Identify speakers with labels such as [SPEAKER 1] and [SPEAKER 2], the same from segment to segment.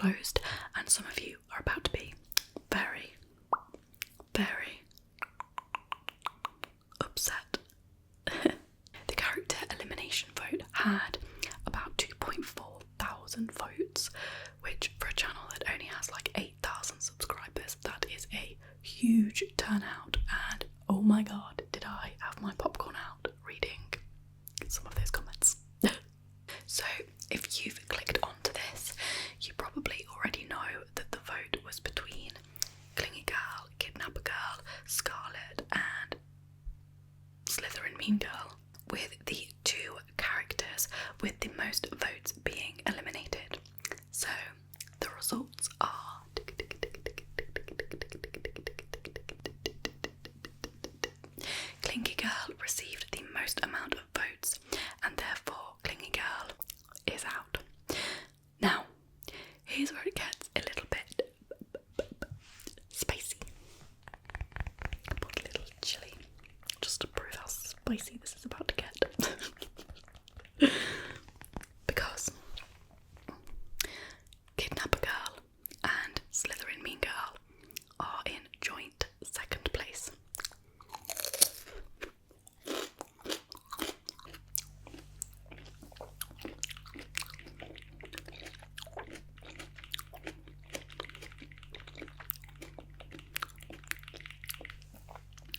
[SPEAKER 1] closed, and some of you are about to be very, very upset. The character elimination vote had about 2.4 thousand votes, which for a channel that only has like 8,000 subscribers, that is a huge turnout. And oh my god, did I have my popcorn out reading some of those comments. So if you've clicked onto this, you probably already know that the vote was between Clingy Girl, Kidnapper Girl, Scarlet and Slytherin Mean Girl, with the two characters with the most votes being eliminated. So the results are Clingy Girl received the most amount of votes, and therefore Clingy Girl is out. Now, here's where it gets a little bit spicy. I put a little chili just to prove how spicy this is about to get. Because Kidnapper Girl and Slytherin Mean Girl are in joint second place.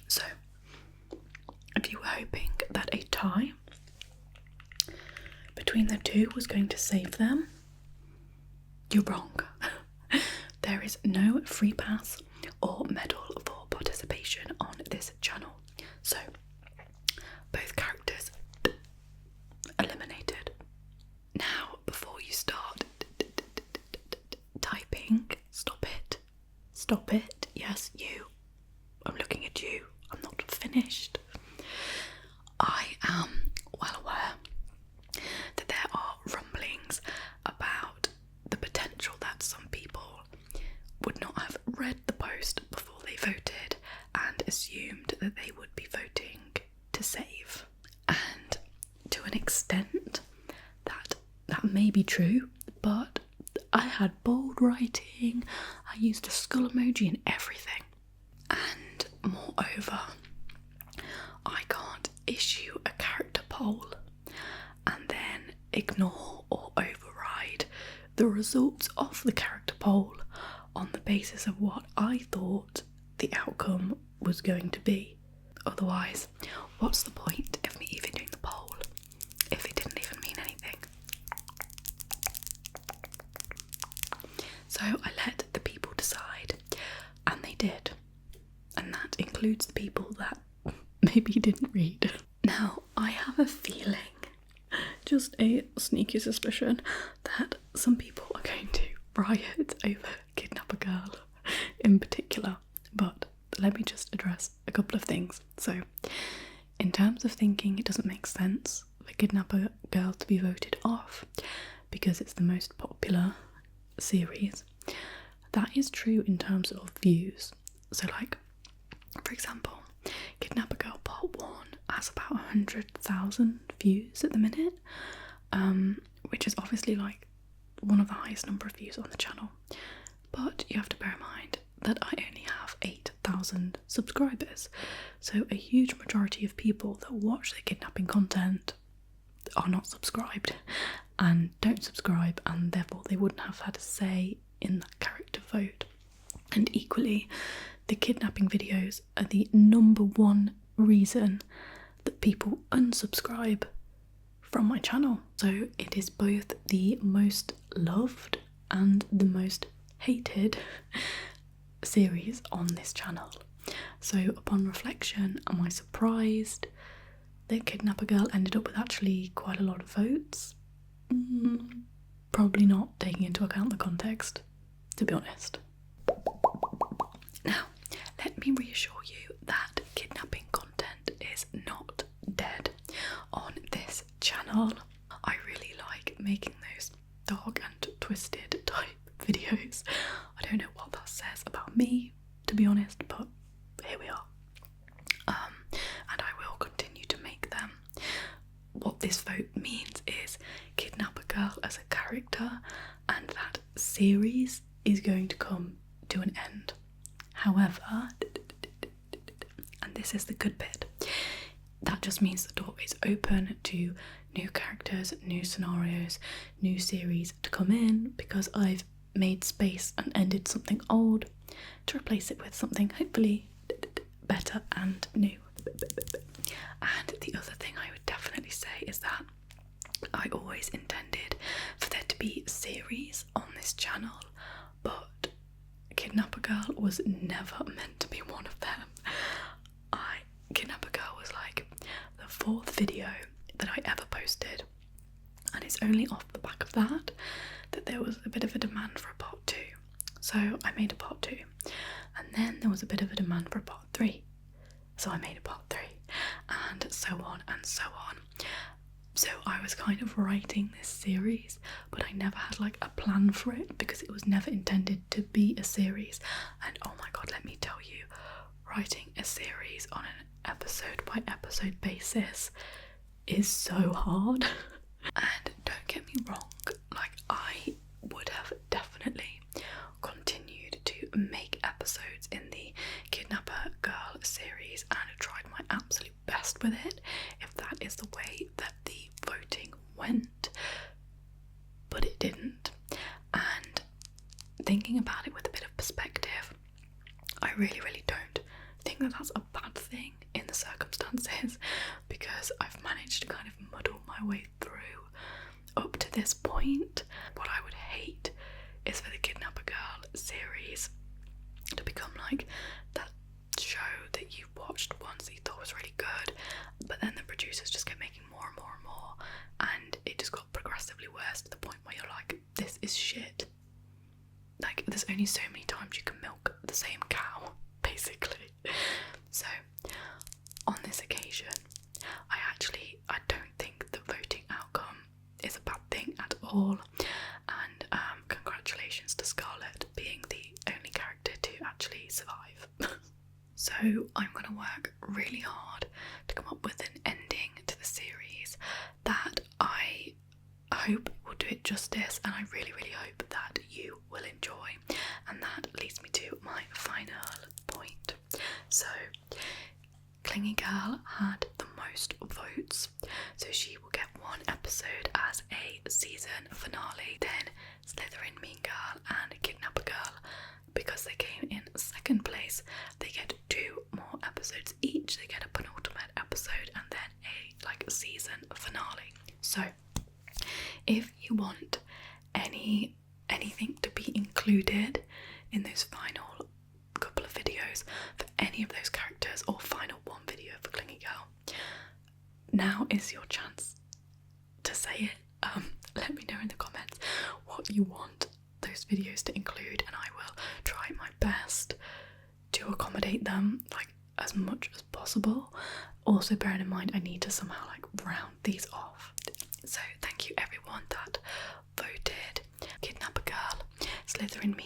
[SPEAKER 1] So, if you were hoping that a tie between the two was going to save them, you're wrong. There is no free pass or medal for participation on this channel. So, both characters eliminated. Now, before you start typing, stop it. Stop it. Yes, you. I'm looking at you. I'm not finished. I am well aware that there are rumblings about the potential that some people would not have read the post before they voted and assumed that they would be voting to save. And to an extent, that may be true, but I had bold writing, I used a skull emoji and everything. And moreover, I can't issue a character poll and then ignore or override the results of the character poll on the basis of what I thought the outcome was going to be. Otherwise, what's the point of me even doing the poll if it didn't even mean anything? So I let the people decide, and they did. And that includes the people that maybe didn't read. Now, I have a feeling, just a sneaky suspicion, that some people are going to riot over Kidnapper Girl in particular. But let me just address a couple of things. So, in terms of thinking it doesn't make sense for Kidnapper Girl to be voted off because it's the most popular series, that is true in terms of views. So, like, for example, Kidnapper Girl Part 1 has about 100,000 views at the minute, which is obviously like one of the highest number of views on the channel. But you have to bear in mind that I only have 8,000 subscribers, so a huge majority of people that watch the kidnapping content are not subscribed and don't subscribe, and therefore they wouldn't have had a say in that character vote. And equally, the kidnapping videos are the number one reason that people unsubscribe from my channel. So it is both the most loved and the most hated series on this channel. So upon reflection, am I surprised that Kidnapper Girl ended up with actually quite a lot of votes? Probably not, taking into account the context, to be honest. Now, let me reassure you that kidnapping content is not dead on this channel. I really like making those dark and twisted type videos. I don't know what that says about me, to be honest, but here we are. And I will continue to make them. What this vote means is Kidnapper Girl as a character, and that series is going to come to an end. However, and this is the good bit, that just means the door is open to new characters, new scenarios, new series to come in, because I've made space and ended something old to replace it with something hopefully better and new. And the other thing I would definitely say is that I always intended for there to be a series on this channel, but Kidnapper Girl was never meant to be one of them. Kidnapper Girl was like the 4th video that I ever posted, and it's only off the back of that there was a bit of a demand for a part 2. So I made a part 2, and then there was a bit of a demand for a part 3, so I made a part 3, and so on and so on. So I was kind of writing this series, but I never had like a plan for it, because it was never intended to be a series. And oh my god, let me tell you, writing a series on an episode by episode basis is so hard. And don't get me wrong, like I would have definitely continued to make episodes in the Kidnapper Girl series and tried my absolute best with it, if that is the way that the voting went, but it didn't. And thinking about it with a bit of perspective, I really don't think that that's a bad thing in the circumstances, because I've managed to kind of muddle my way through up to this point. What I would hate is for the Kidnapper Girl series to become like that show that you watched once that you thought was really good, but then the producers just kept making more and more and more, and it just got progressively worse to the point where you're like, this is shit. Like, there's only so many times you can milk the same cow, basically. So on this occasion, I don't think the voting outcome is a bad thing at all, and congratulations to Scarlett being the only character to actually survive. So I'm going to work really hard to come up with an ending to the series that I hope will do it justice, and I really hope that you will enjoy. And that leads me to my final point. So Clingy Girl had the most votes, so she will get 1 episode as a season finale. Then Slytherin, Mean Girl and Kidnapper Girl, because they came in 2nd place, they get 2 more episodes each. They get a penultimate episode and then a like season finale. So if you want anything to be included in those final couple of videos for any of those characters, or final 1 video for Clingy Girl, now is your chance to say it. Let me know in the comments what you want those videos to include, and I will try my best to accommodate them like as much as possible. Also bearing in mind I need to somehow like round these off. So thank you everyone that voted. Kidnapper Girl, Slytherin, Mean